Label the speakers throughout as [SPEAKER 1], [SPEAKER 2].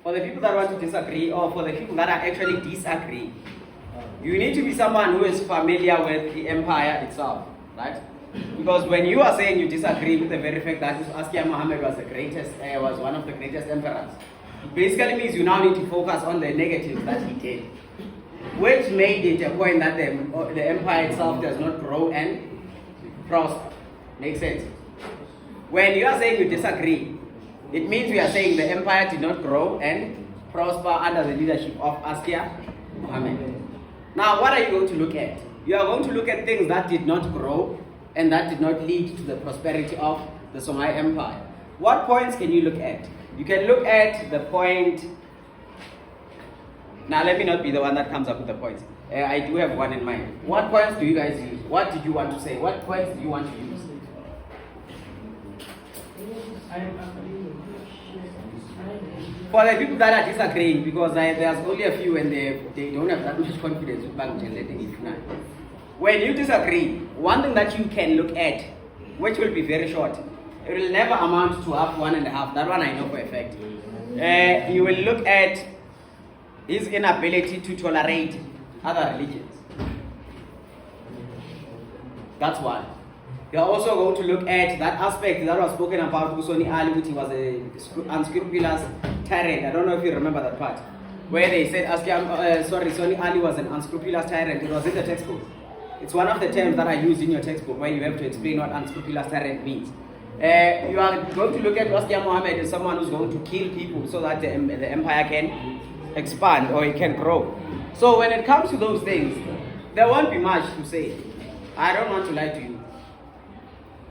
[SPEAKER 1] For the people that want to disagree, or for the people that are actually disagree, you need to be someone who is familiar with the empire itself, right? Because when you are saying you disagree with the very fact that Askia Muhammad was was one of the greatest emperors, it basically means you now need to focus on the negatives that he did, which made it a point that the empire itself does not grow and prosper. Makes sense? When you are saying you disagree, it means we are saying the empire did not grow and prosper under the leadership of Askia Muhammad. Now, what are you going to look at? You are going to look at things that did not grow and that did not lead to the prosperity of the Somali Empire. What points can you look at? You can look at the point. Now, let me not be the one that comes up with the points. I do have one in mind. What points do you guys use? What did you want to say? What points do you want to use? For the people that are disagreeing, because there's only a few and they don't have that much confidence with Bank when you disagree, one thing that you can look at, which will be very short, it will never amount to half, 1.5. That one I know for a fact. You will look at his inability to tolerate other religions. That's one. You're also going to look at that aspect that was spoken about Usoni Ali, which was an unscrupulous tyrant. I don't know if you remember that part, where they said Soni Ali was an unscrupulous tyrant. It was in the textbook. It's one of the terms that are used in your textbook where you have to explain what unscrupulous tyrant means. You are going to look at Askia Muhammad as someone who's going to kill people so that the empire can expand or it can grow. So when it comes to those things, there won't be much to say. I don't want to lie to you.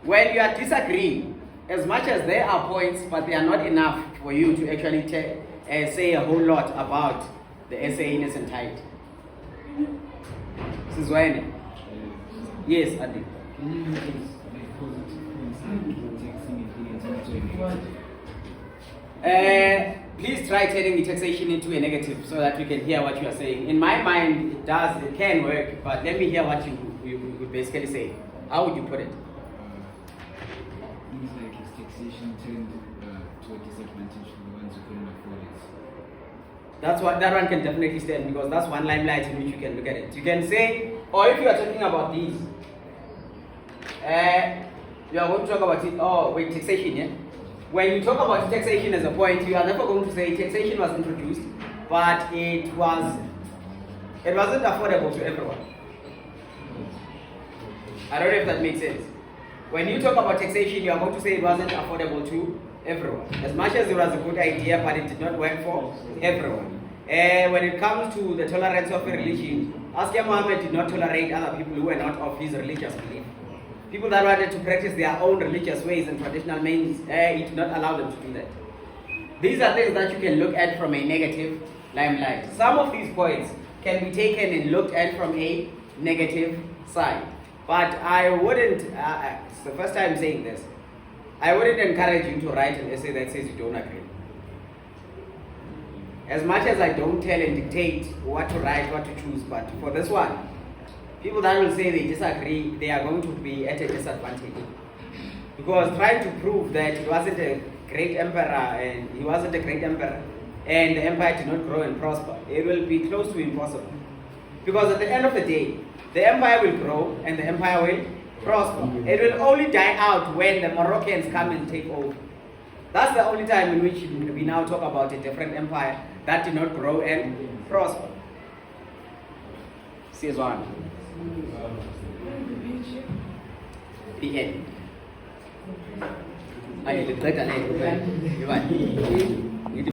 [SPEAKER 1] When you are disagreeing, as much as there are points, but they are not enough for you to actually say a whole lot about the essay in its entirety. This is when. Yes, Adi. Please try turning the taxation into a negative so that we can hear what you are saying. In my mind, it can work, but let me hear what you would basically say. How would you put it?
[SPEAKER 2] Things like his taxation turned to a disadvantage for the ones who couldn't afford it.
[SPEAKER 1] That one can definitely stand, because that's one limelight in which you can look at it. You can say, or if you are talking about these, you are going to talk about it, with taxation, yeah? When you talk about taxation as a point, you are never going to say taxation was introduced, but it wasn't affordable to everyone. I don't know if that makes sense. When you talk about taxation, you are going to say it wasn't affordable to everyone. As much as it was a good idea, but it did not work for everyone. When it comes to the tolerance of a religion, Askia Muhammad did not tolerate other people who were not of his religious belief. People that wanted to practice their own religious ways and traditional means, he did not allow them to do that. These are things that you can look at from a negative limelight. Some of these points can be taken and looked at from a negative side. But I wouldn't, it's the first time saying this, I wouldn't encourage you to write an essay that says you don't agree. As much as I don't tell and dictate what to write, what to choose, but for this one, people that will say they disagree, they are going to be at a disadvantage. Because trying to prove that he wasn't a great emperor and the empire did not grow and prosper, it will be close to impossible. Because at the end of the day, the empire will grow and the empire will prosper. It will only die out when the Moroccans come and take over. That's the only time in which we now talk about a different empire that did not grow and prosper. Says one. The end. I